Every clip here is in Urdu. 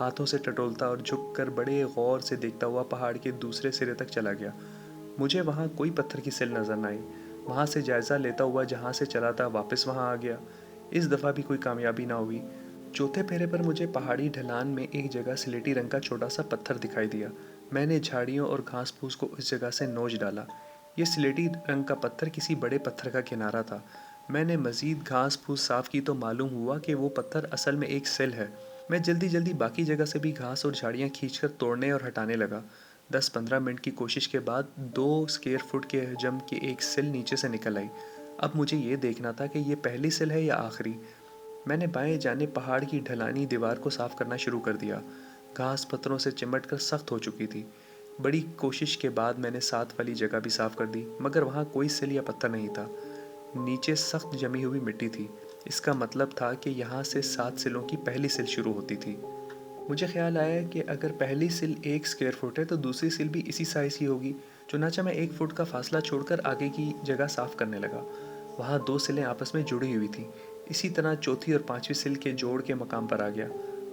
ہاتھوں سے ٹٹولتا اور جھک کر بڑے غور سے دیکھتا ہوا پہاڑ کے دوسرے سرے تک چلا گیا۔ مجھے وہاں کوئی پتھر کی سل نظر نہ آئی۔ وہاں سے جائزہ لیتا ہوا جہاں سے چلا تھا واپس وہاں آ گیا۔ اس دفعہ بھی کوئی کامیابی نہ ہوئی۔ چوتھے پھیرے پر مجھے پہاڑی ڈھلان میں ایک جگہ سلیٹی رنگ کا چھوٹا سا پتھر دکھائی دیا۔ میں نے جھاڑیوں اور گھاس پھوس کو اس جگہ سے نوچ ڈالا۔ یہ سلیٹی رنگ کا پتھر کسی بڑے پتھر کا کنارہ تھا۔ میں نے مزید گھاس پھوس صاف کی تو معلوم ہوا کہ وہ پتھر اصل میں ایک سل ہے۔ میں جلدی جلدی باقی جگہ سے بھی گھاس اور جھاڑیاں کھینچ کر توڑنے اور ہٹانے لگا۔ 10-15 منٹ کی کوشش کے بعد 2 اسکوائر فٹ کے حجم کی ایک سل نیچے سے نکل آئی۔ اب مجھے یہ دیکھنا تھا کہ یہ پہلی سل ہے یا آخری۔ میں نے بائیں جانب پہاڑ کی ڈھلانی دیوار کو صاف کرنا شروع کر دیا۔ گھاس پتھروں سے چمٹ کر سخت ہو چکی تھی۔ بڑی کوشش کے بعد میں نے ساتھ والی جگہ بھی صاف کر دی، مگر وہاں کوئی سل یا پتھر نہیں تھا۔ نیچے سخت جمی ہوئی مٹی تھی۔ اس کا مطلب تھا کہ یہاں سے 7 سلوں کی پہلی سل شروع ہوتی تھی۔ مجھے خیال آیا کہ اگر پہلی سل 1 اسکوائر فٹ ہے تو دوسری سل بھی اسی سائز کی ہوگی۔ چنانچہ میں 1 فٹ کا فاصلہ چھوڑ کر آگے کی جگہ صاف کرنے لگا۔ وہاں 2 سلیں آپس میں جڑی ہوئی تھیں۔ اسی طرح چوتھی اور پانچویں سل کے جوڑ کے مقام پر آ گیا۔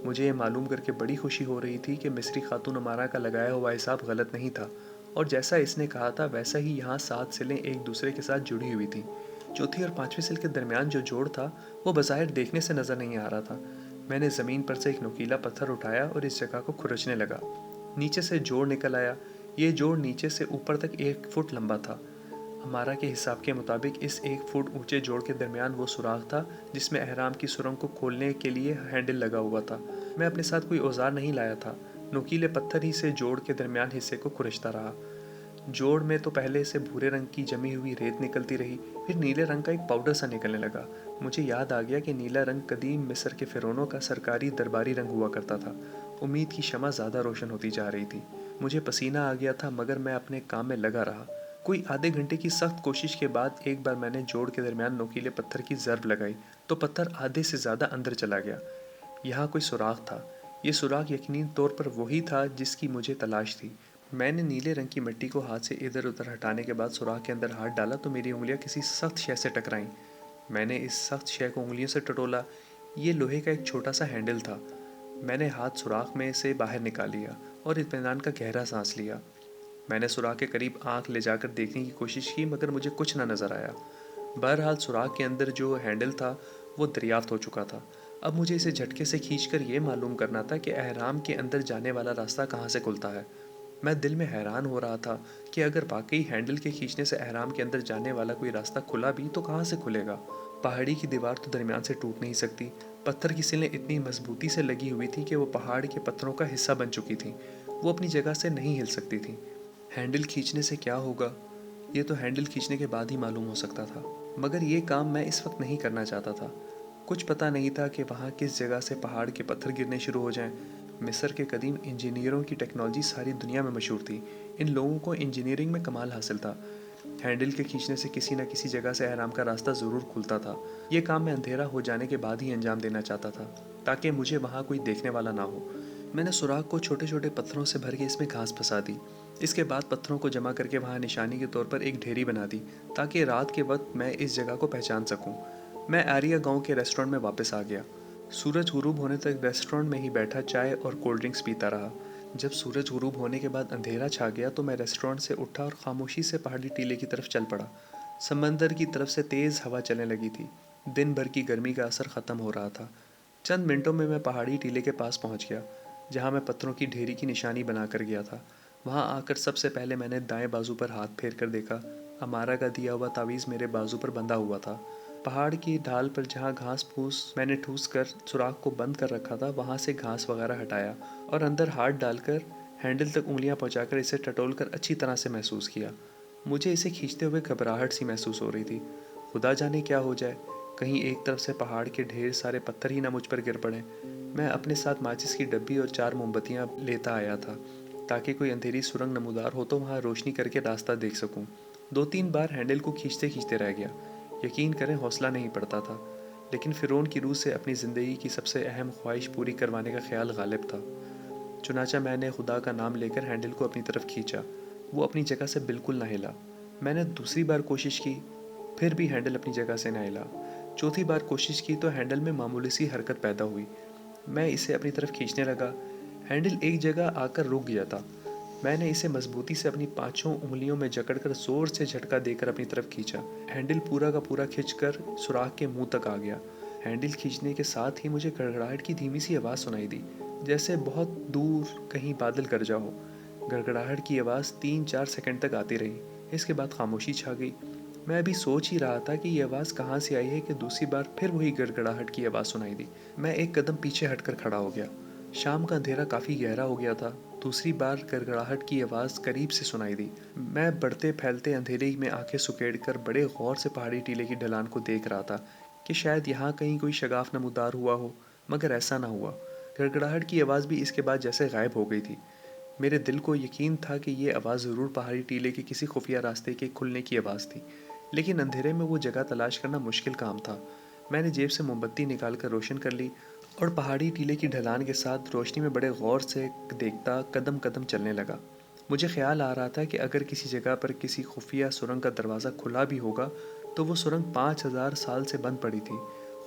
مجھے یہ معلوم کر کے بڑی خوشی ہو رہی تھی کہ مصری خاتون عمارہ کا لگایا ہوا حساب غلط نہیں تھا، اور جیسا اس نے کہا تھا ویسا ہی یہاں 7 سلیں ایک دوسرے کے ساتھ جڑی ہوئی تھیں۔ چوتھی اور پانچویں سل کے درمیان جو جوڑ تھا وہ بظاہر دیکھنے سے نظر نہیں آ رہا تھا۔ میں نے زمین پر سے ایک نوکیلا پتھر اٹھایا اور اس جگہ کو کھرچنے لگا۔ نیچے سے جوڑ نکل آیا۔ یہ جوڑ نیچے سے اوپر تک 1 فٹ لمبا تھا۔ ہمارا کے حساب کے مطابق اس 1 فٹ اونچے جوڑ کے درمیان وہ سوراخ تھا جس میں احرام کی سرنگ کو کھولنے کے لیے ہینڈل لگا ہوا تھا۔ میں اپنے ساتھ کوئی اوزار نہیں لایا تھا۔ نوکیلے پتھر ہی سے جوڑ کے درمیان حصے کو کھرچتا رہا۔ جوڑ میں تو پہلے سے بھورے رنگ کی جمی ہوئی ریت نکلتی رہی، پھر نیلے رنگ کا ایک پاؤڈر سا نکلنے لگا۔ مجھے یاد آ گیا کہ نیلا رنگ قدیم مصر کے فرعونوں کا سرکاری درباری رنگ ہوا کرتا تھا۔ امید کی شمع زیادہ روشن ہوتی جا رہی تھی۔ مجھے پسینہ آ گیا تھا مگر میں اپنے کام میں لگا رہا۔ کوئی آدھے گھنٹے کی سخت کوشش کے بعد ایک بار میں نے جوڑ کے درمیان نوکیلے پتھر کی ضرب لگائی تو پتھر آدھے سے زیادہ اندر چلا گیا۔ یہاں کوئی سوراخ تھا۔ یہ سوراخ یقینی طور پر وہی تھا جس کی مجھے تلاش تھی۔ میں نے نیلے رنگ کی مٹی کو ہاتھ سے ادھر ادھر ہٹانے کے بعد سوراخ کے اندر ہاتھ ڈالا تو میری انگلیاں کسی سخت شے سے ٹکرائیں۔ میں نے اس سخت شے کو انگلیوں سے ٹٹولا۔ یہ لوہے کا ایک چھوٹا سا ہینڈل تھا۔ میں نے ہاتھ سوراخ میں سے باہر نکال لیا اور اطمینان کا گہرا سانس لیا۔ میں نے سوراخ کے قریب آنکھ لے جا کر دیکھنے کی کوشش کی مگر مجھے کچھ نہ نظر آیا۔ بہرحال سوراخ کے اندر جو ہینڈل تھا وہ دریافت ہو چکا تھا۔ اب مجھے اسے جھٹکے سے کھینچ کر یہ معلوم کرنا تھا کہ احرام کے اندر جانے والا راستہ کہاں سے کھلتا ہے۔ میں دل میں حیران ہو رہا تھا کہ اگر واقعی ہینڈل کے کھینچنے سے احرام کے اندر جانے والا کوئی راستہ کھلا بھی تو کہاں سے کھلے گا؟ پہاڑی کی دیوار تو درمیان سے ٹوٹ نہیں سکتی۔ پتھر کی سلیں اتنی مضبوطی سے لگی ہوئی تھیں کہ وہ پہاڑ کے پتھروں کا حصہ بن چکی تھیں۔ وہ اپنی جگہ سے نہیں ہل سکتی تھیں۔ ہینڈل کھینچنے سے کیا ہوگا؟ یہ تو ہینڈل کھینچنے کے بعد ہی معلوم ہو سکتا تھا، مگر یہ کام میں اس وقت نہیں کرنا چاہتا تھا۔ کچھ پتہ نہیں تھا کہ وہاں کس جگہ سے پہاڑ کے پتھر گرنے شروع ہو جائیں۔ مصر کے قدیم انجینئروں کی ٹیکنالوجی ساری دنیا میں مشہور تھی۔ ان لوگوں کو انجینئرنگ میں کمال حاصل تھا۔ ہینڈل کے کھینچنے سے کسی نہ کسی جگہ سے احرام کا راستہ ضرور کھلتا تھا۔ یہ کام میں اندھیرا ہو جانے کے بعد ہی انجام دینا چاہتا تھا تاکہ مجھے وہاں کوئی دیکھنے والا نہ ہو۔ میں نے سوراخ کو چھوٹے چھوٹے پتھروں سے بھر کے اس میں گھاس پھنسا دی۔ اس کے بعد پتھروں کو جمع کر کے وہاں نشانی کے طور پر ایک ڈھیری بنا دی تاکہ رات کے وقت میں اس جگہ کو پہچان سکوں۔ میں آریہ گاؤں کے ریسٹورنٹ میں واپس آ گیا۔ سورج غروب ہونے تک ریسٹورنٹ میں ہی بیٹھا چائے اور کولڈ ڈرنکس پیتا رہا۔ جب سورج غروب ہونے کے بعد اندھیرا چھا گیا تو میں ریسٹورنٹ سے اٹھا اور خاموشی سے پہاڑی ٹیلے کی طرف چل پڑا۔ سمندر کی طرف سے تیز ہوا چلنے لگی تھی۔ دن بھر کی گرمی کا اثر ختم ہو رہا تھا۔ چند منٹوں میں میں پہاڑی ٹیلے کے پاس پہنچ گیا جہاں میں پتھروں کی ڈھیری کی نشانی بنا کر گیا تھا۔ وہاں آ کر سب سے پہلے میں نے دائیں بازو پر ہاتھ پھیر کر دیکھا۔ امارہ کا دیا ہوا تعویذ میرے بازو پر بندھا ہوا تھا۔ پہاڑ کی ڈھال پر جہاں گھاس پھوس میں نے ٹھوس کر سوراخ کو بند کر رکھا تھا وہاں سے گھاس وغیرہ ہٹایا اور اندر ہاتھ ڈال کر ہینڈل تک انگلیاں پہنچا کر اسے ٹٹول کر اچھی طرح سے محسوس کیا۔ مجھے اسے کھینچتے ہوئے گھبراہٹ سی محسوس ہو رہی تھی۔ خدا جانے کیا ہو جائے، کہیں ایک طرف سے پہاڑ کے ڈھیر سارے پتھر ہی نہ مجھ پر گر پڑیں۔ میں اپنے ساتھ ماچس کی ڈبی اور 4 موم بتیاں لیتا آیا تھا تاکہ کوئی اندھیری سرنگ نمودار ہو تو وہاں روشنی کر کے راستہ دیکھ سکوں۔ 2-3 بار ہینڈل کو کھینچتے کھینچتے رہ گیا۔ یقین کریں حوصلہ نہیں پڑتا تھا، لیکن فرعون کی روح سے اپنی زندگی کی سب سے اہم خواہش پوری کروانے کا خیال غالب تھا۔ چنانچہ میں نے خدا کا نام لے کر ہینڈل کو اپنی طرف کھینچا۔ وہ اپنی جگہ سے بالکل نہ ہلا۔ میں نے دوسری بار کوشش کی، پھر بھی ہینڈل اپنی جگہ سے نہ ہلا۔ چوتھی بار کوشش کی تو ہینڈل میں معمولی سی حرکت پیدا ہوئی۔ میں اسے اپنی طرف کھینچنے لگا، ہینڈل ایک جگہ آ کر رک گیا تھا۔ میں نے اسے مضبوطی سے اپنی پانچوں انگلیوں میں جکڑ کر زور سے جھٹکا دے کر اپنی طرف کھینچا۔ ہینڈل پورا کا پورا کھنچ کر سوراخ کے منہ تک آ گیا۔ ہینڈل کھینچنے کے ساتھ ہی مجھے گڑگڑاہٹ کی دھیمی سی آواز سنائی دی، جیسے بہت دور کہیں بادل گرجا ہو۔ گڑگڑاہٹ کی آواز 3-4 سیکنڈ تک آتی رہی۔ اس کے بعد خاموشی چھا گئی۔ میں ابھی سوچ ہی رہا تھا کہ یہ آواز کہاں سے آئی ہے کہ دوسری بار پھر وہی گڑگڑاہٹ کی آواز سنائی دی۔ میں ایک قدم پیچھے ہٹ کر کھڑا ہو گیا۔ شام کا اندھیرا کافی گہرا ہو گیا تھا۔ دوسری بار گڑگڑاہٹ کی آواز قریب سے سنائی دی۔ میں بڑھتے پھیلتے اندھیرے میں آنکھیں سکیڑ کر بڑے غور سے پہاڑی ٹیلے کی ڈھلان کو دیکھ رہا تھا کہ شاید یہاں کہیں کوئی شگاف نمودار ہوا ہو، مگر ایسا نہ ہوا۔ گڑگڑاہٹ کی آواز بھی اس کے بعد جیسے غائب ہو گئی تھی۔ میرے دل کو یقین تھا کہ یہ آواز ضرور پہاڑی ٹیلے کے کسی خفیہ راستے کے کھلنے کی آواز تھی، لیکن اندھیرے میں وہ جگہ تلاش کرنا مشکل کام تھا۔ میں نے جیب سے موم بتی نکال کر روشن کر لی اور پہاڑی ٹیلے کی ڈھلان کے ساتھ روشنی میں بڑے غور سے دیکھتا قدم قدم چلنے لگا۔ مجھے خیال آ رہا تھا کہ اگر کسی جگہ پر کسی خفیہ سرنگ کا دروازہ کھلا بھی ہوگا تو وہ سرنگ 5000 سال سے بند پڑی تھی۔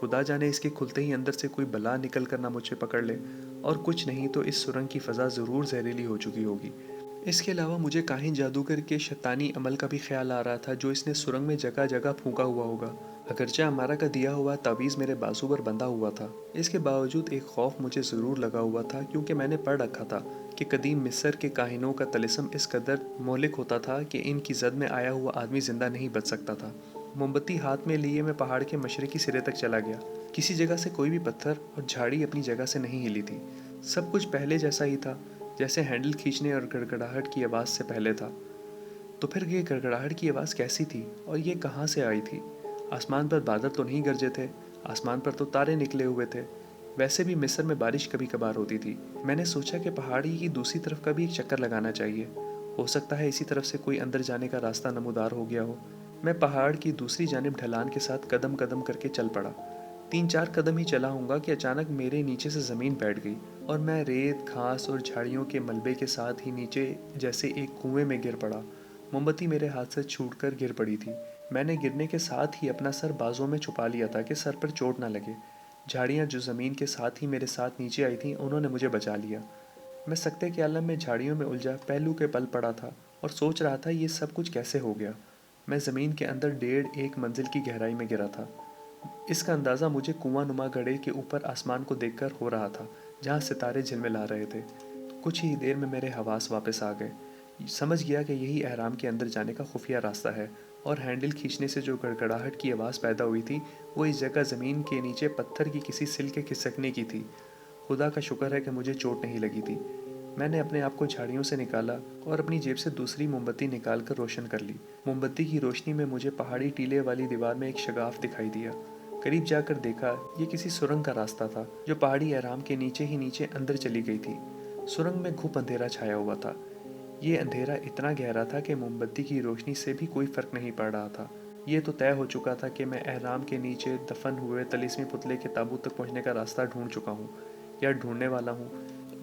خدا جانے اس کے کھلتے ہی اندر سے کوئی بلا نکل کر نہ مجھے پکڑ لے، اور کچھ نہیں تو اس سرنگ کی فضا ضرور زہریلی ہو چکی ہوگی۔ اس کے علاوہ مجھے کاہن جادوگر کے شیطانی عمل کا بھی خیال آ رہا تھا جو اس نے سرنگ میں جگہ جگہ پھونکا ہوا ہوگا۔ اگرچہ امارا کا دیا ہوا تعویذ میرے بازو پر بندھا ہوا تھا، اس کے باوجود ایک خوف مجھے ضرور لگا ہوا تھا، کیونکہ میں نے پڑھ رکھا تھا کہ قدیم مصر کے کاہنوں کا طلسم اس قدر مہلک ہوتا تھا کہ ان کی زد میں آیا ہوا آدمی زندہ نہیں بچ سکتا تھا۔ موم بتی ہاتھ میں لیے میں پہاڑ کے مشرقی سرے تک چلا گیا۔ کسی جگہ سے کوئی بھی پتھر اور جھاڑی اپنی جگہ سے نہیں ہلی تھی۔ سب کچھ پہلے جیسا ہی تھا، جیسے ہینڈل کھینچنے اور گڑگڑاہٹ کی آواز سے پہلے تھا۔ تو پھر یہ گڑگڑاہٹ کی آواز کیسی تھی اور یہ کہاں سے آئی تھی؟ آسمان پر بادل تو نہیں گرجے تھے، آسمان پر تو تارے نکلے ہوئے تھے۔ ویسے بھی مصر میں بارش کبھی کبھار ہوتی تھی۔ میں نے سوچا کہ پہاڑی کی دوسری طرف کا بھی ایک چکر لگانا چاہیے، ہو سکتا ہے اسی طرف سے کوئی اندر جانے کا راستہ نمودار ہو گیا ہو۔ میں پہاڑ کی دوسری جانب ڈھلان کے ساتھ قدم قدم کر کے چل پڑا۔ 3-4 قدم ہی چلا ہوں گا کہ اچانک میرے نیچے سے زمین بیٹھ گئی اور میں ریت، گھاس اور جھاڑیوں کے ملبے کے ساتھ ہی نیچے جیسے ایک کنویں میں گر پڑا۔ موم بتی میرے ہاتھ سے چھوٹ کر گر پڑی تھی۔ میں نے گرنے کے ساتھ ہی اپنا سر بازوں میں چھپا لیا تھا کہ سر پر چوٹ نہ لگے۔ جھاڑیاں جو زمین کے ساتھ ہی میرے ساتھ نیچے آئی تھیں، انہوں نے مجھے بچا لیا۔ میں سکتے کے عالم میں جھاڑیوں میں الجھا پہلو کے پل پڑا تھا اور سوچ رہا تھا یہ سب کچھ کیسے ہو گیا۔ میں زمین کے اندر 1.5 منزل کی گہرائی میں گرا تھا۔ اس کا اندازہ مجھے کنواں نما گڑھے کے اوپر آسمان کو دیکھ کر ہو رہا تھا، جہاں ستارے جھلملا رہے تھے۔ کچھ ہی دیر میں میرے حواس واپس آ گئے۔ سمجھ گیا کہ یہی اہرام کے اندر جانے کا خفیہ راستہ ہے، اور ہینڈل کھینچنے سے جو گڑگڑاہٹ کی آواز پیدا ہوئی تھی وہ اس جگہ زمین کے نیچے پتھر کی کسی سل کے کھسکنے کی تھی۔ خدا کا شکر ہے کہ مجھے چوٹ نہیں لگی تھی۔ میں نے اپنے آپ کو جھاڑیوں سے نکالا اور اپنی جیب سے دوسری موم بتی نکال کر روشن کر لی۔ موم بتی کی روشنی میں مجھے پہاڑی ٹیلے والی دیوار میں ایک شگاف دکھائی دیا۔ قریب جا کر دیکھا، یہ کسی سرنگ کا راستہ تھا جو پہاڑی اہرام کے نیچے ہی نیچے اندر چلی گئی تھی۔ سرنگ میں گھپ اندھیرا چھایا ہوا تھا۔ یہ اندھیرا اتنا گہرا تھا کہ موم بتی کی روشنی سے بھی کوئی فرق نہیں پڑ رہا تھا۔ یہ تو طے ہو چکا تھا کہ میں اہرام کے نیچے دفن ہوئے طلسمی پتلے کے تابوت تک پہنچنے کا راستہ ڈھونڈ چکا ہوں یا ڈھونڈنے والا ہوں۔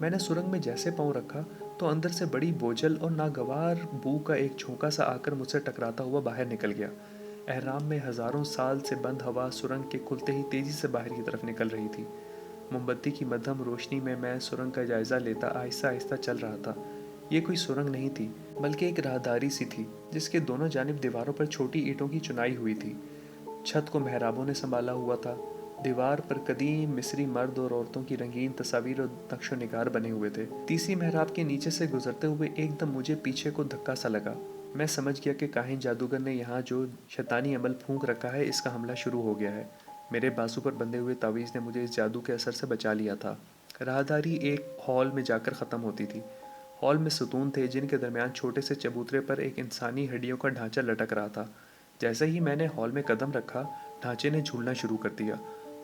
میں نے سرنگ میں جیسے پاؤں رکھا تو اندر سے بڑی بوجھل اور ناگوار بو کا ایک جھونکا سا آ کر مجھ سے ٹکراتا ہوا باہر نکل گیا۔ اہرام میں ہزاروں سال سے بند ہوا سرنگ کے کھلتے ہی تیزی سے باہر کی طرف نکل رہی تھی۔ موم بتی کی مدھم روشنی میں سرنگ کا جائزہ لیتا آہستہ آہستہ چل رہا تھا۔ یہ کوئی سرنگ نہیں تھی، بلکہ ایک راہداری سی تھی جس کے دونوں جانب دیواروں پر چھوٹی اینٹوں کی چنائی ہوئی تھی۔ چھت کو محرابوں نے سنبھالا ہوا تھا۔ دیوار پر قدیم مصری مرد اور عورتوں کی رنگین تصاویر اور نقش و نگار بنے ہوئے تھے۔ تیسری محراب کے نیچے سے گزرتے ہوئے ایک دم مجھے پیچھے کو دھکا سا لگا۔ میں سمجھ گیا کہ کاہن جادوگر نے یہاں جو شیطانی عمل پھونک رکھا ہے اس کا حملہ شروع ہو گیا ہے۔ میرے بازو پر بندھے ہوئے تعویذ نے مجھے اس جادو کے اثر سے بچا لیا تھا۔ راہداری ایک ہال میں جا کر ختم ہوتی تھی۔ ہال میں ستون تھے جن کے درمیان چھوٹے سے چبوترے پر ایک انسانی ہڈیوں کا ڈھانچہ لٹک رہا تھا۔ جیسے ہی میں نے ہال میں قدم رکھا، ڈھانچے نے جھولنا شروع کر دیا۔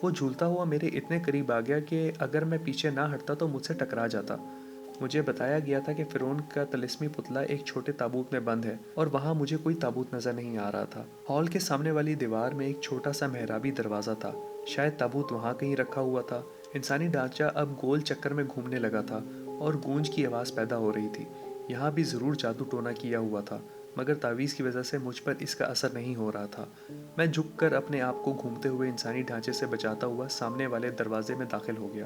وہ جھولتا ہوا میرے اتنے قریب آ گیا کہ اگر میں پیچھے نہ ہٹتا تو مجھ سے ٹکرا جاتا۔ مجھے بتایا گیا تھا کہ فرعون کا طلسمی پتلا ایک چھوٹے تابوت میں بند ہے، اور وہاں مجھے کوئی تابوت نظر نہیں آ رہا تھا۔ ہال کے سامنے والی دیوار میں ایک چھوٹا سا محرابی دروازہ تھا، شاید تابوت وہاں کہیں رکھا ہوا تھا۔ انسانی ڈھانچہ اب گول چکر میں گھومنے لگا تھا اور گونج کی آواز پیدا ہو رہی تھی۔ یہاں بھی ضرور جادو ٹونا کیا ہوا تھا، مگر تعویذ کی وجہ سے مجھ پر اس کا اثر نہیں ہو رہا تھا۔ میں جھک کر اپنے آپ کو گھومتے ہوئے انسانی ڈھانچے سے بچاتا ہوا سامنے والے دروازے میں داخل ہو گیا۔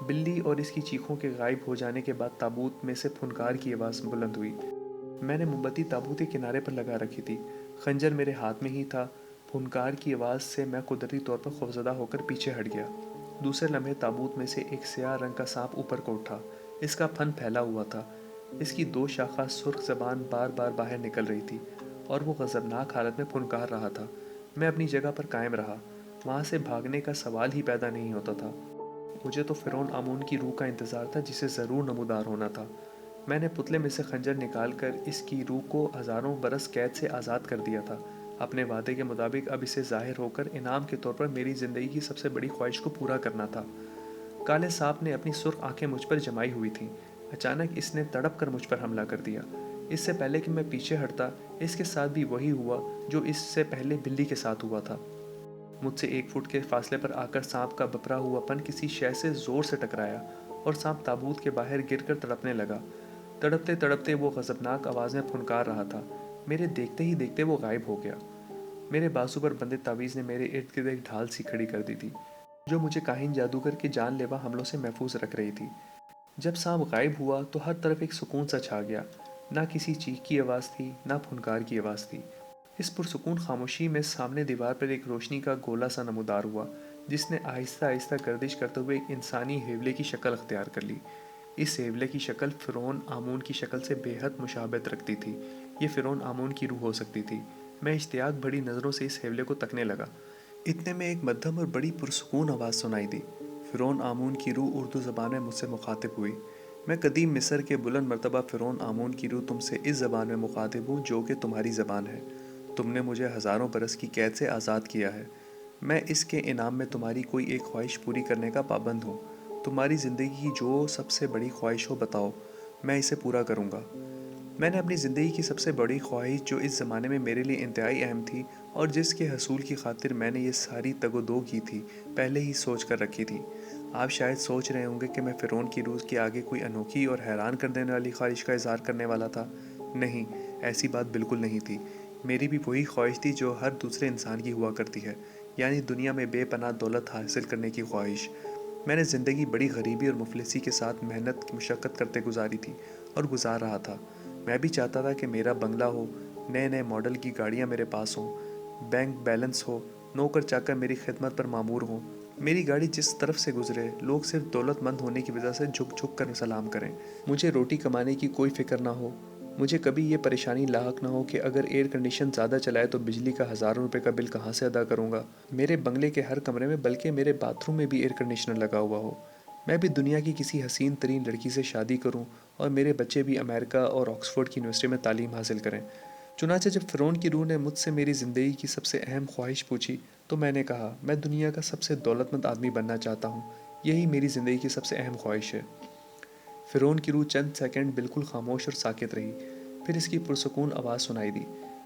بلی اور اس کی چیخوں کے غائب ہو جانے کے بعد تابوت میں سے پھنکار کی آواز بلند ہوئی۔ میں نے موم بتی تابوت کے کنارے پر لگا رکھی تھی، خنجر میرے ہاتھ میں ہی تھا۔ پھنکار کی آواز سے میں قدرتی طور پر خوفزدہ ہو کر پیچھے ہٹ گیا۔ دوسرے لمحے تابوت میں سے ایک سیاہ رنگ کا سانپ اوپر کو اٹھا۔ اس کا پھن پھیلا ہوا تھا، اس کی 2 شاخہ سرخ زبان بار بار باہر نکل رہی تھی اور وہ غضبناک حالت میں پھنکار رہا تھا۔ میں اپنی جگہ پر قائم رہا، وہاں سے بھاگنے کا سوال ہی پیدا نہیں ہوتا تھا۔ مجھے تو فرعون آمون کی روح کا انتظار تھا جسے ضرور نمودار ہونا تھا۔ میں نے پتلے میں سے خنجر نکال کر اس کی روح کو ہزاروں برس قید سے آزاد کر دیا تھا۔ اپنے وعدے کے مطابق اب اسے ظاہر ہو کر انعام کے طور پر میری زندگی کی سب سے بڑی خواہش کو پورا کرنا تھا۔ کالے سانپ نے اپنی سرخ آنکھیں مجھ پر جمائی ہوئی تھیں۔ اچانک اس نے تڑپ کر مجھ پر حملہ کر دیا۔ اس سے پہلے کہ میں پیچھے ہٹتا، اس کے ساتھ بھی وہی ہوا جو اس سے پہلے بلی کے ساتھ ہوا تھا۔ مجھ سے 1 فٹ کے فاصلے پر آ کر سانپ کا بپرا ہوا پن کسی شے سے زور سے ٹکرایا اور سانپ تابوت کے باہر گر کر تڑپنے لگا۔ تڑپتے تڑپتے وہ غضبناک آواز میں پھنکار رہا تھا۔ میرے دیکھتے ہی دیکھتے وہ غائب ہو گیا۔ میرے بازو پر بندے تعویذ نے میرے ارد گرد ایک ڈھال سی کھڑی کر دی تھی جو مجھے کاہن جادوگر کے جان لیوا حملوں سے محفوظ رکھ رہی تھی۔ جب سانپ غائب ہوا تو ہر طرف ایک سکون سا چھا گیا۔ نہ کسی چیخ کی آواز تھی، نہ پھنکار کی آواز تھی۔ اس پرسکون خاموشی میں سامنے دیوار پر ایک روشنی کا گولا سا نمودار ہوا جس نے آہستہ آہستہ گردش کرتے ہوئے ایک انسانی ہیولے کی شکل اختیار کر لی۔ اس ہیولے کی شکل فرعون آمون کی شکل سے بے حد مشابہت رکھتی تھی۔ یہ فرعون آمون کی روح ہو سکتی تھی۔ میں اشتیاق بھری نظروں سے اس ہیولے کو تکنے لگا۔ اتنے میں ایک مدھم اور بڑی پرسکون آواز سنائی دی۔ فرعون آمون کی روح اردو زبان میں مجھ سے مخاطب ہوئی۔ میں قدیم مصر کے بلند مرتبہ فرعون آمون کی روح تم سے اس زبان میں مخاطب ہوں جو کہ تمہاری زبان ہے۔ تم نے مجھے ہزاروں برس کی قید سے آزاد کیا ہے۔ میں اس کے انعام میں تمہاری کوئی ایک خواہش پوری کرنے کا پابند ہوں۔ تمہاری زندگی کی جو سب سے بڑی خواہش ہو بتاؤ، میں اسے پورا کروں گا۔ میں نے اپنی زندگی کی سب سے بڑی خواہش جو اس زمانے میں میرے لیے انتہائی اہم تھی اور جس کے حصول کی خاطر میں نے یہ ساری تگ و دو کی تھی، پہلے ہی سوچ کر رکھی تھی۔ آپ شاید سوچ رہے ہوں گے کہ میں فرعون کی روح کے آگے کوئی انوکھی اور حیران کر دینے والی خواہش کا اظہار کرنے والا تھا۔ نہیں، ایسی بات بالکل نہیں تھی۔ میری بھی وہی خواہش تھی جو ہر دوسرے انسان کی ہوا کرتی ہے، یعنی دنیا میں بے پناہ دولت حاصل کرنے کی خواہش۔ میں نے زندگی بڑی غریبی اور مفلسی کے ساتھ محنت مشقت کرتے گزاری تھی اور گزار رہا تھا۔ میں بھی چاہتا تھا کہ میرا بنگلہ ہو، نئے نئے ماڈل کی گاڑیاں میرے پاس ہوں، بینک بیلنس ہو، نوکر چاکر میری خدمت پر مامور ہوں۔ میری گاڑی جس طرف سے گزرے لوگ صرف دولت مند ہونے کی وجہ سے جھک جھک کر سلام کریں۔ مجھے روٹی کمانے کی کوئی فکر نہ ہو۔ مجھے کبھی یہ پریشانی لاحق نہ ہو کہ اگر ایئر کنڈیشن زیادہ چلائے تو بجلی کا ہزاروں روپے کا بل کہاں سے ادا کروں گا۔ میرے بنگلے کے ہر کمرے میں بلکہ میرے باتھ روم میں بھی ایئر کنڈیشنر لگا ہوا ہو۔ میں بھی دنیا کی کسی حسین ترین لڑکی سے شادی کروں اور میرے بچے بھی امریکہ اور آکسفورڈ کی یونیورسٹی میں تعلیم حاصل کریں۔ چنانچہ جب فرعون کی روح نے مجھ سے میری زندگی کی سب سے اہم خواہش پوچھی تو میں نے کہا، میں دنیا کا سب سے دولت مند آدمی بننا چاہتا ہوں۔ یہی میری زندگی کی سب سے اہم خواہش ہے۔ فرعون کی روح چند سیکنڈ بالکل خاموش اور ساکت رہی، پھر اس کی پرسکون آواز سنائی دی۔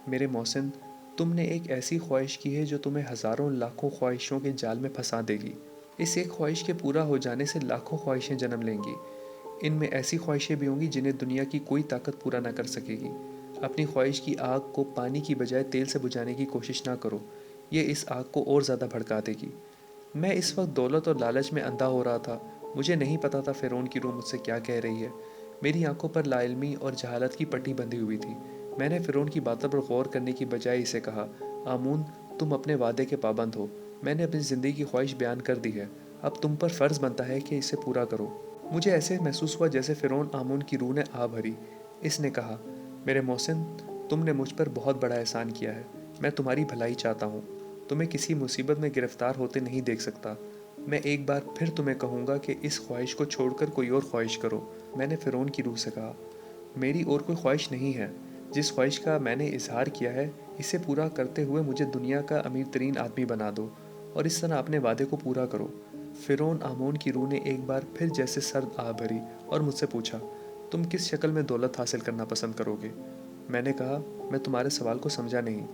میرے محسن، تم نے ایک ایسی خواہش کی ہے جو تمہیں ہزاروں لاکھوں خواہشوں کے جال میں پھنسا دے گی۔ اس ایک خواہش کے پورا ہو جانے سے لاکھوں خواہشیں جنم لیں گی۔ ان میں ایسی خواہشیں بھی ہوں گی جنہیں دنیا کی کوئی طاقت پورا نہ کر سکے گی۔ اپنی خواہش کی آگ کو پانی کی بجائے تیل سے بجھانے کی کوشش نہ کرو، یہ اس آگ کو اور زیادہ بھڑکا دے گی۔ میں اس وقت دولت اور لالچ میں اندھا ہو رہا تھا۔ مجھے نہیں پتا تھا فرعون کی روح مجھ سے کیا کہہ رہی ہے۔ میری آنکھوں پر لا علمی اور جہالت کی پٹی بندھی ہوئی تھی۔ میں نے فرعون کی باتوں پر غور کرنے کی بجائے اسے کہا، آمون، تم اپنے وعدے کے پابند ہو۔ میں نے اپنی زندگی کی خواہش بیان کر دی ہے، اب تم پر فرض بنتا ہے کہ اسے پورا کرو۔ مجھے ایسے محسوس ہوا جیسے فرعون آمون کی روح نے آ بھری۔ اس نے کہا، میرے محسن، تم نے مجھ پر بہت بڑا احسان کیا ہے۔ میں تمہاری بھلائی چاہتا ہوں، تمہیں کسی مصیبت میں گرفتار ہوتے نہیں دیکھ سکتا۔ میں ایک بار پھر تمہیں کہوں گا کہ اس خواہش کو چھوڑ کر کوئی اور خواہش کرو۔ میں نے فرعون کی روح سے کہا، میری اور کوئی خواہش نہیں ہے۔ جس خواہش کا میں نے اظہار کیا ہے، اسے پورا کرتے ہوئے مجھے دنیا کا امیر ترین آدمی بنا دو اور اس طرح اپنے وعدے کو پورا کرو۔ فرعون آمون کی روح نے ایک بار پھر جیسے سرد آہ بھری اور مجھ سے پوچھا، تم کس شکل میں دولت حاصل کرنا پسند کرو گے؟ میں نے کہا، میں تمہارے سوال کو سمجھا نہیں۔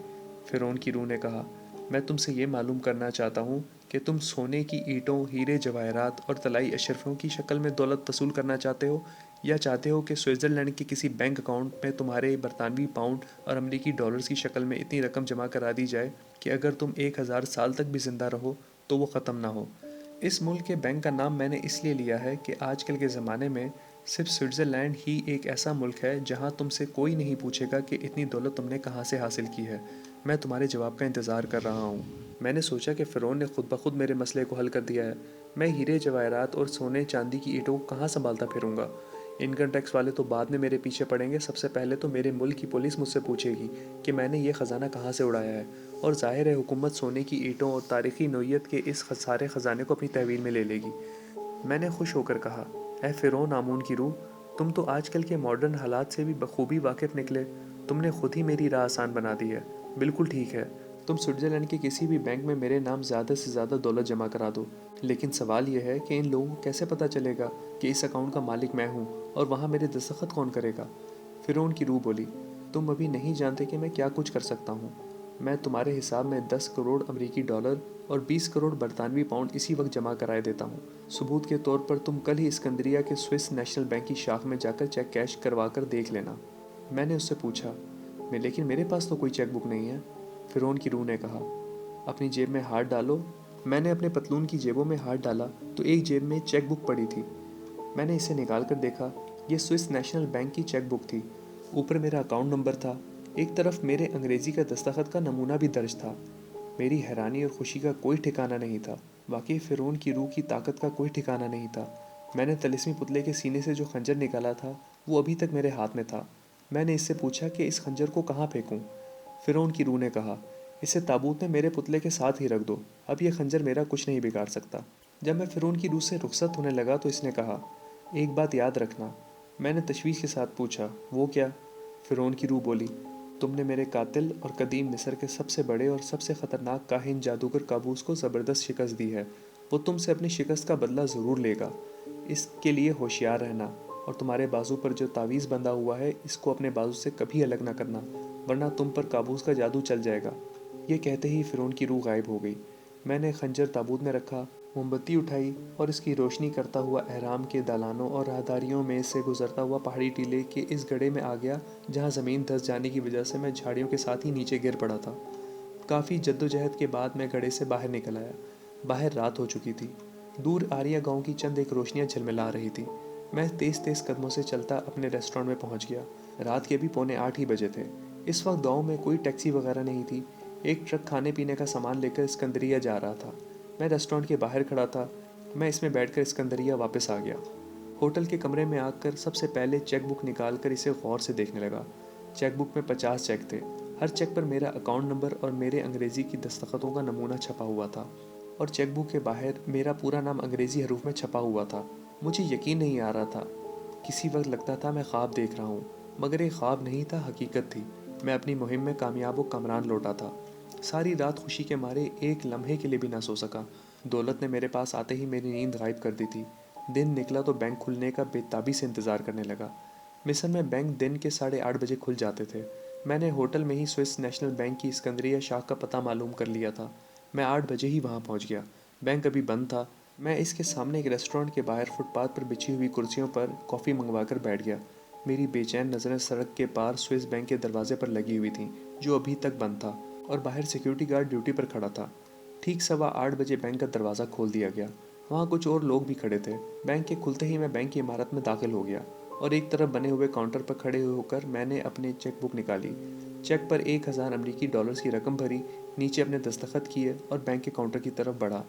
فرعون کی روح نے کہا، میں تم سے یہ معلوم کرنا چاہتا ہوں کہ تم سونے کی اینٹوں، ہیرے جواہرات اور طلائی اشرفیوں کی شکل میں دولت وصول کرنا چاہتے ہو یا چاہتے ہو کہ سوئٹزرلینڈ کے کسی بینک اکاؤنٹ میں تمہارے برطانوی پاؤنڈ اور امریکی ڈالرز کی شکل میں اتنی رقم جمع کرا دی جائے کہ اگر تم 1000 سال تک بھی زندہ رہو تو وہ ختم نہ ہو۔ اس ملک کے بینک کا نام میں نے اس لیے لیا ہے کہ آج کل کے زمانے میں صرف سوئٹزرلینڈ ہی ایک ایسا ملک ہے جہاں تم سے کوئی نہیں پوچھے گا کہ اتنی دولت تم نے کہاں سے حاصل کی ہے۔ میں تمہارے جواب کا انتظار کر رہا ہوں۔ میں نے سوچا کہ فرعون نے خود بخود میرے مسئلے کو حل کر دیا ہے۔ میں ہیرے جواہرات اور سونے چاندی کی اینٹوں کو کہاں سنبھالتا پھروں گا؟ انکم ٹیکس والے تو بعد میں میرے پیچھے پڑیں گے، سب سے پہلے تو میرے ملک کی پولیس مجھ سے پوچھے گی کہ میں نے یہ خزانہ کہاں سے اڑایا ہے، اور ظاہر ہے حکومت سونے کی اینٹوں اور تاریخی نوعیت کے اس سارے خزانے کو اپنی تحویل میں لے لے گی۔ میں نے خوش ہو کر کہا، اے فرعون آمون کی روح، تم تو آج کل کے ماڈرن حالات سے بھی بخوبی واقف نکلے۔ تم نے خود ہی میری راہ آسان بنا دی ہے۔ بالکل ٹھیک ہے، تم سوئٹزرلینڈ کے کسی بھی بینک میں میرے نام زیادہ سے زیادہ دولت جمع کرا دو، لیکن سوال یہ ہے کہ ان لوگوں کو کیسے پتہ چلے گا کہ اس اکاؤنٹ کا مالک میں ہوں، اور وہاں میرے دستخط کون کرے گا؟ فرعون کی روح بولی، تم ابھی نہیں جانتے کہ میں کیا کچھ کر سکتا ہوں۔ میں تمہارے حساب میں 10 کروڑ امریکی ڈالر اور 20 کروڑ برطانوی پاؤنڈ اسی وقت جمع کرائے دیتا ہوں۔ ثبوت کے طور پر تم کل ہی اسکندریہ کے سوئس نیشنل بینک کی شاخ میں جا کر چیک کیش کروا کر دیکھ لینا۔ میں نے اس سے پوچھا، لیکن میرے پاس تو کوئی چیک بک نہیں ہے۔ فرعون کی روح نے کہا، اپنی جیب میں ہاتھ ڈالو۔ میں نے اپنے پتلون کی جیبوں میں ہاتھ ڈالا تو ایک جیب میں چیک بک پڑی تھی۔ میں نے اسے نکال کر دیکھا، یہ سوئس نیشنل بینک کی چیک بک تھی۔ اوپر میرا اکاؤنٹ نمبر تھا، ایک طرف میرے انگریزی کا دستخط کا نمونہ بھی درج تھا۔ میری حیرانی اور خوشی کا کوئی ٹھکانہ نہیں تھا۔ واقعی فرعون کی روح کی طاقت کا کوئی ٹھکانہ نہیں تھا۔ میں نے طلسمی پتلے کے سینے سے جو خنجر نکالا تھا وہ ابھی تک میرے ہاتھ میں تھا۔ میں نے اس سے پوچھا کہ اس خنجر کو کہاں پھینکوں؟ فرعون کی روح نے کہا، اسے تابوت میں میرے پتلے کے ساتھ ہی رکھ دو، اب یہ خنجر میرا کچھ نہیں بگاڑ سکتا۔ جب میں فرعون کی روح سے رخصت ہونے لگا تو اس نے کہا، ایک بات یاد رکھنا۔ میں نے تشویش کے ساتھ پوچھا، وہ کیا؟ فرعون کی روح بولی، تم نے میرے قاتل اور قدیم مصر کے سب سے بڑے اور سب سے خطرناک کاہن جادوگر قابوس کو زبردست شکست دی ہے۔ وہ تم سے اپنی شکست کا بدلہ ضرور لے گا۔ اس کے لیے ہوشیار رہنا، اور تمہارے بازو پر جو تعویذ بندھا ہوا ہے اس کو اپنے بازو سے کبھی الگ نہ کرنا، ورنہ تم پر قابوس کا جادو چل جائے گا۔ یہ کہتے ہی فرعون کی روح غائب ہو گئی۔ میں نے خنجر تابوت میں رکھا، موم بتی اٹھائی اور اس کی روشنی کرتا ہوا احرام کے دالانوں اور راہداریوں میں سے گزرتا ہوا پہاڑی ٹیلے کے اس گڑھے میں آ گیا جہاں زمین دھس جانے کی وجہ سے میں جھاڑیوں کے ساتھ ہی نیچے گر پڑا تھا۔ کافی جدوجہد کے بعد میں گڑھے سے باہر نکل آیا۔ باہر رات ہو چکی تھی۔ دور آریہ گاؤں کی چند ایک روشنیاں جھلملا رہی تھیں۔ میں تیز تیز قدموں سے چلتا اپنے ریسٹورانٹ میں پہنچ گیا۔ رات کے بھی 7:45 ہی بجے تھے۔ اس وقت گاؤں میں کوئی ٹیکسی وغیرہ نہیں تھی۔ ایک ٹرک کھانے پینے کا سامان لے کر اسکندریہ جا رہا تھا۔ میں ریسٹورانٹ کے باہر کھڑا تھا۔ میں اس میں بیٹھ کر اسکندریہ واپس آ گیا۔ ہوٹل کے کمرے میں آ کر سب سے پہلے چیک بک نکال کر اسے غور سے دیکھنے لگا۔ چیک بک میں 50 چیک تھے۔ ہر چیک پر میرا اکاؤنٹ نمبر اور میرے انگریزی کی دستخطوں کا نمونہ چھپا ہوا تھا، اور چیک بک کے باہر میرا پورا نام انگریزی حروف میں چھپا ہوا تھا۔ مجھے یقین نہیں آ رہا تھا۔ کسی وقت لگتا تھا میں خواب دیکھ رہا ہوں، مگر یہ خواب نہیں تھا، حقیقت تھی۔ میں اپنی مہم میں کامیاب و کامران لوٹا تھا۔ ساری رات خوشی کے مارے ایک لمحے کے لیے بھی نہ سو سکا۔ دولت نے میرے پاس آتے ہی میری نیند غائب کر دی تھی۔ دن نکلا تو بینک کھلنے کا بے تابی سے انتظار کرنے لگا۔ مصر میں بینک دن کے 8:30 بجے کھل جاتے تھے۔ میں نے ہوٹل میں ہی سوئس نیشنل بینک کی اسکندریہ شاخ کا پتہ معلوم کر لیا تھا۔ میں 8 بجے ہی وہاں پہنچ گیا۔ بینک ابھی بند تھا۔ میں اس کے سامنے ایک ریسٹورانٹ کے باہر فٹ پاتھ پر بچھی ہوئی کرسیوں پر کافی منگوا کر بیٹھ گیا۔ میری بے چین نظریں سڑک کے پار سوئس بینک کے دروازے پر لگی ہوئی تھیں جو ابھی تک بند تھا، اور باہر سیکیورٹی گارڈ ڈیوٹی پر کھڑا تھا۔ ٹھیک 8:15 بجے بینک کا دروازہ کھول دیا گیا۔ وہاں کچھ اور لوگ بھی کھڑے تھے۔ بینک کے کھلتے ہی میں بینک کی عمارت میں داخل ہو گیا، اور ایک طرف بنے ہوئے کاؤنٹر پر کھڑے ہو کر میں نے اپنے چیک بک نکالی۔ چیک پر 1000 امریکی ڈالرز کی رقم بھری، نیچے اپنے دستخط کیے اور بینک کے کاؤنٹر کی طرف بڑھا۔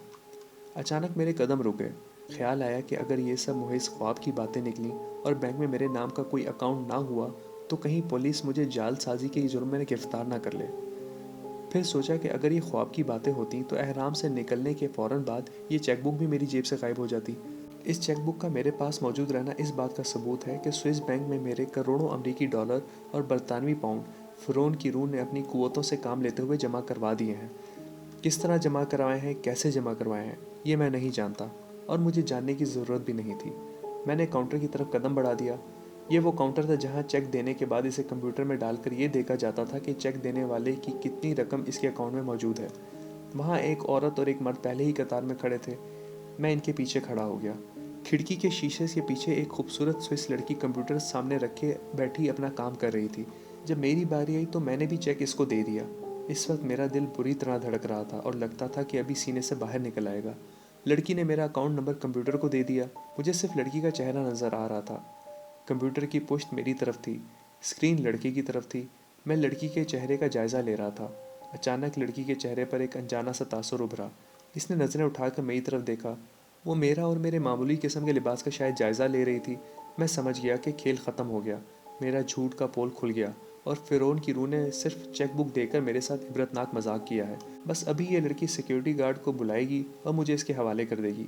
اچانک میرے قدم رک گئے۔ خیال آیا کہ اگر یہ سب محض خواب کی باتیں نکلیں اور بینک میں میرے نام کا کوئی اکاؤنٹ نہ ہوا تو کہیں پولیس مجھے جعل سازی کے جرم میں گرفتار نہ کر لے۔ پھر سوچا کہ اگر یہ خواب کی باتیں ہوتیں تو احرام سے نکلنے کے فوراً بعد یہ چیک بک بھی میری جیب سے غائب ہو جاتی۔ اس چیک بک کا میرے پاس موجود رہنا اس بات کا ثبوت ہے کہ سوئس بینک میں میرے کروڑوں امریکی ڈالر اور برطانوی پاؤنڈ فرعون کی روح نے اپنی قوتوں سے کام لیتے ہوئے جمع کروا دیے ہیں۔ کس طرح جمع کروائے ہیں، کیسے جمع کروائے ہیں، یہ میں نہیں جانتا، اور مجھے جاننے کی ضرورت بھی نہیں تھی۔ میں نے کاؤنٹر کی طرف قدم بڑھا دیا۔ یہ وہ کاؤنٹر تھا جہاں چیک دینے کے بعد اسے کمپیوٹر میں ڈال کر یہ دیکھا جاتا تھا کہ چیک دینے والے کی کتنی رقم اس کے اکاؤنٹ میں موجود ہے۔ وہاں ایک عورت اور ایک مرد پہلے ہی قطار میں کھڑے تھے۔ میں ان کے پیچھے کھڑا ہو گیا۔ کھڑکی کے شیشے کے پیچھے ایک خوبصورت سوئس لڑکی کمپیوٹر سامنے رکھے بیٹھی اپنا کام کر رہی تھی۔ جب میری باری آئی تو میں نے بھی چیک اس کو دے دیا۔ اس وقت میرا دل بری طرح دھڑک رہا تھا اور لگتا تھا کہ ابھی سینے سے باہر نکل آئے گا۔ لڑکی نے میرا اکاؤنٹ نمبر کمپیوٹر کو دے دیا. مجھے صرف لڑکی کا چہرہ نظر آ رہا تھا. کمپیوٹر کی پشت میری طرف تھی, اسکرین لڑکی کی طرف تھی. میں لڑکی کے چہرے کا جائزہ لے رہا تھا. اچانک لڑکی کے چہرے پر ایک انجانا سا تاثر ابھرا. اس نے نظریں اٹھا کر میری طرف دیکھا. وہ میرا اور میرے معمولی قسم کے لباس کا شاید جائزہ لے رہی تھی. میں سمجھ گیا کہ کھیل ختم ہو گیا. میرا جھوٹ کا پول کھل گیا اور فرعون کی روح نے صرف چیک بک دے کر میرے ساتھ عبرتناک مذاق کیا ہے. بس ابھی یہ لڑکی سیکیورٹی گارڈ کو بلائے گی اور مجھے اس کے حوالے کر دے گی.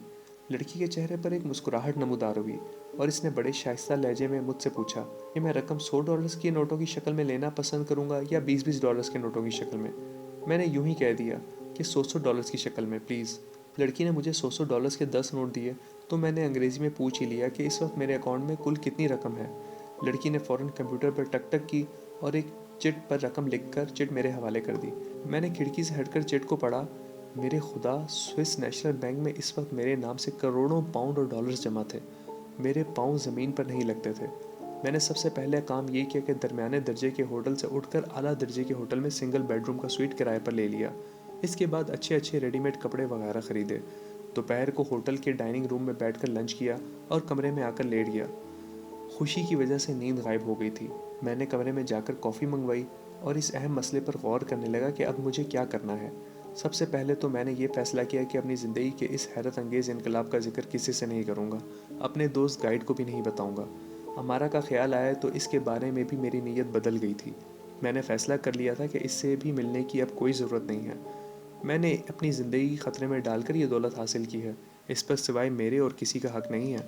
لڑکی کے چہرے پر ایک مسکراہٹ نمودار ہوئی اور اس نے بڑے شائستہ لہجے میں مجھ سے پوچھا کہ میں رقم $100 کے نوٹوں کی شکل میں لینا پسند کروں گا یا $20 کے نوٹوں کی شکل میں. میں نے یوں ہی کہہ دیا کہ $100 کی شکل میں پلیز. لڑکی نے مجھے $100 کے 10 نوٹ دیے تو میں نے انگریزی میں پوچھ ہی لیا کہ اس وقت میرے اکاؤنٹ میں کل کتنی رقم ہے. لڑکی نے فوراً کمپیوٹر پر ٹک ٹک کی اور ایک چٹ پر رقم لکھ کر چٹ میرے حوالے کر دی. میں نے کھڑکی سے ہٹ کر چٹ کو پڑھا. میرے خدا, سوئس نیشنل بینک میں اس وقت میرے نام سے کروڑوں پاؤنڈ اور ڈالرز جمع تھے. میرے پاؤں زمین پر نہیں لگتے تھے. میں نے سب سے پہلے کام یہ کیا کہ درمیانے درجے کے ہوٹل سے اٹھ کر اعلیٰ درجے کے ہوٹل میں سنگل بیڈ روم کا سویٹ کرائے پر لے لیا. اس کے بعد اچھے ریڈی میڈ کپڑے وغیرہ خریدے. دوپہر کو ہوٹل کے ڈائننگ روم میں بیٹھ کر لنچ کیا اور کمرے میں آ کر لیٹ گیا. خوشی کی وجہ سے نیند غائب ہو گئی تھی. میں نے کمرے میں جا کر کافی منگوائی اور اس اہم مسئلے پر غور کرنے لگا کہ اب مجھے کیا کرنا ہے. سب سے پہلے تو میں نے یہ فیصلہ کیا کہ اپنی زندگی کے اس حیرت انگیز انقلاب کا ذکر کسی سے نہیں کروں گا. اپنے دوست گائیڈ کو بھی نہیں بتاؤں گا. امارا کا خیال آیا تو اس کے بارے میں بھی میری نیت بدل گئی تھی. میں نے فیصلہ کر لیا تھا کہ اس سے بھی ملنے کی اب کوئی ضرورت نہیں ہے. میں نے اپنی زندگی خطرے میں ڈال کر یہ دولت حاصل کی ہے. اس پر سوائے میرے اور کسی کا حق نہیں ہے.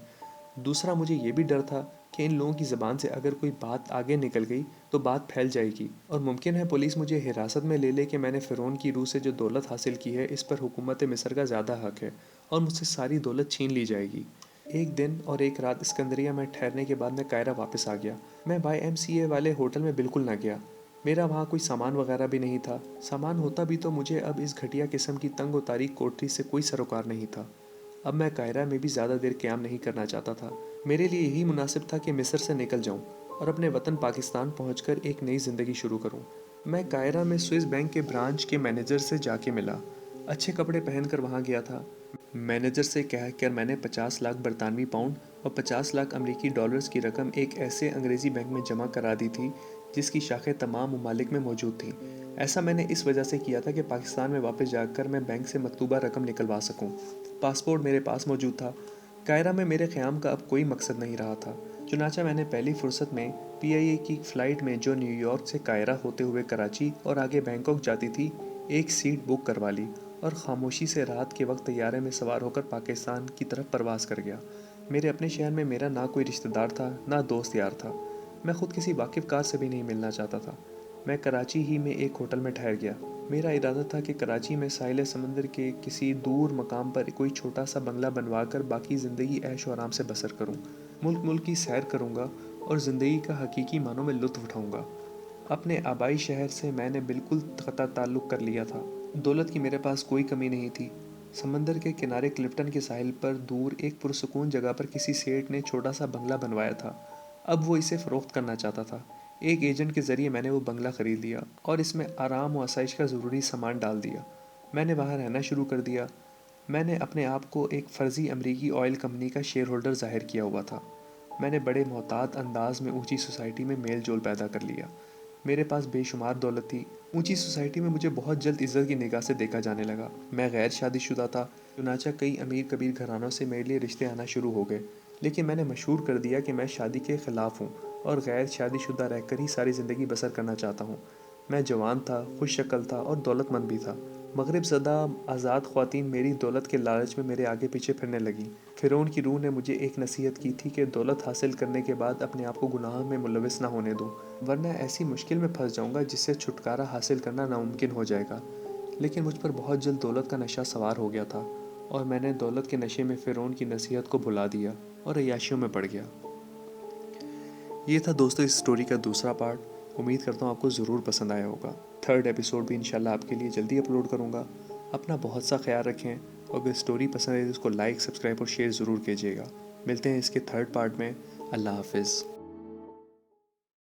دوسرا, مجھے یہ بھی ڈر تھا کہ ان لوگوں کی زبان سے اگر کوئی بات آگے نکل گئی تو بات پھیل جائے گی اور ممکن ہے پولیس مجھے حراست میں لے لے کہ میں نے فرعون کی روح سے جو دولت حاصل کی ہے اس پر حکومت مصر کا زیادہ حق ہے اور مجھ سے ساری دولت چھین لی جائے گی. ایک دن اور ایک رات اسکندریہ میں ٹھہرنے کے بعد میں قاہرہ واپس آ گیا. میں YMCA والے ہوٹل میں بالکل نہ گیا. میرا وہاں کوئی سامان وغیرہ بھی نہیں تھا. سامان ہوتا بھی تو مجھے اب اس گھٹیا قسم کی تنگ و تاریک کوٹری سے کوئی سروکار نہیں تھا. اب میں قاہرہ میں بھی زیادہ دیر قیام نہیں کرنا چاہتا تھا. میرے لیے یہی مناسب تھا کہ مصر سے نکل جاؤں اور اپنے وطن پاکستان پہنچ کر ایک نئی زندگی شروع کروں. میں قاہرہ میں سوئس بینک کے برانچ کے مینیجر سے جا کے ملا. اچھے کپڑے پہن کر وہاں گیا تھا. مینیجر سے کہہ کر میں نے 50 لاکھ برطانوی پاؤنڈ اور 50 لاکھ امریکی ڈالرز کی رقم ایک ایسے انگریزی بینک میں جمع کرا دی تھی جس کی شاخیں تمام ممالک میں موجود تھیں. ایسا میں نے اس وجہ سے کیا تھا کہ پاکستان میں واپس جا کر میں بینک سے مطلوبہ رقم نکلوا سکوں. پاسپورٹ میرے پاس موجود تھا. قاہرہ میں میرے قیام کا اب کوئی مقصد نہیں رہا تھا. چنانچہ میں نے پہلی فرصت میں PIA کی فلائٹ میں جو نیو یارک سے قاہرہ ہوتے ہوئے کراچی اور آگے بینکاک جاتی تھی ایک سیٹ بک کروا لی اور خاموشی سے رات کے وقت طیارے میں سوار ہو کر پاکستان کی طرف پرواز کر گیا. میرے اپنے شہر میں میرا نہ کوئی رشتہ دار تھا نہ دوست یار تھا. میں خود کسی واقف کار سے بھی نہیں ملنا چاہتا تھا. میں کراچی ہی میں ایک ہوٹل میں ٹھہر گیا. میرا ارادہ تھا کہ کراچی میں ساحل سمندر کے کسی دور مقام پر کوئی چھوٹا سا بنگلہ بنوا کر باقی زندگی عیش و آرام سے بسر کروں. ملک کی سیر کروں گا اور زندگی کا حقیقی معنوں میں لطف اٹھاؤں گا. اپنے آبائی شہر سے میں نے بالکل قطع تعلق کر لیا تھا. دولت کی میرے پاس کوئی کمی نہیں تھی. سمندر کے کنارے کلفٹن کے ساحل پر دور ایک پرسکون جگہ پر کسی سیٹ نے چھوٹا سا بنگلہ بنوایا تھا. اب وہ اسے فروخت کرنا چاہتا تھا. ایک ایجنٹ کے ذریعے میں نے وہ بنگلہ خرید لیا اور اس میں آرام و آسائش کا ضروری سامان ڈال دیا. میں نے وہاں رہنا شروع کر دیا. میں نے اپنے آپ کو ایک فرضی امریکی آئل کمپنی کا شیئر ہولڈر ظاہر کیا ہوا تھا. میں نے بڑے محتاط انداز میں اونچی سوسائٹی میں میل جول پیدا کر لیا. میرے پاس بے شمار دولت تھی. اونچی سوسائٹی میں مجھے بہت جلد عزت کی نگاہ سے دیکھا جانے لگا. میں غیر شادی شدہ تھا. چنانچہ کئی امیر کبیر گھرانوں سے میرے لیے رشتے آنا شروع ہو گئے. لیکن میں نے مشہور کر دیا کہ میں شادی کے خلاف ہوں اور غیر شادی شدہ رہ کر ہی ساری زندگی بسر کرنا چاہتا ہوں. میں جوان تھا, خوش شکل تھا اور دولت مند بھی تھا. مغرب زدہ آزاد خواتین میری دولت کے لالچ میں میرے آگے پیچھے پھرنے لگیں. فرعون کی روح نے مجھے ایک نصیحت کی تھی کہ دولت حاصل کرنے کے بعد اپنے آپ کو گناہ میں ملوث نہ ہونے دوں, ورنہ ایسی مشکل میں پھنس جاؤں گا جس سے چھٹکارا حاصل کرنا ناممکن ہو جائے گا. لیکن مجھ پر بہت جلد دولت کا نشہ سوار ہو گیا تھا اور میں نے دولت کے نشے میں فرعون کی نصیحت کو بھلا دیا اور عیاشیوں میں پڑ گیا. یہ تھا دوستو اس سٹوری کا دوسرا پارٹ. امید کرتا ہوں آپ کو ضرور پسند آیا ہوگا. تھرڈ ایپیسوڈ بھی انشاءاللہ آپ کے لیے جلدی اپلوڈ کروں گا. اپنا بہت سا خیال رکھیں اور اگر سٹوری پسند ہے تو اس کو لائک, سبسکرائب اور شیئر ضرور کیجیے گا. ملتے ہیں اس کے تھرڈ پارٹ میں. اللہ حافظ.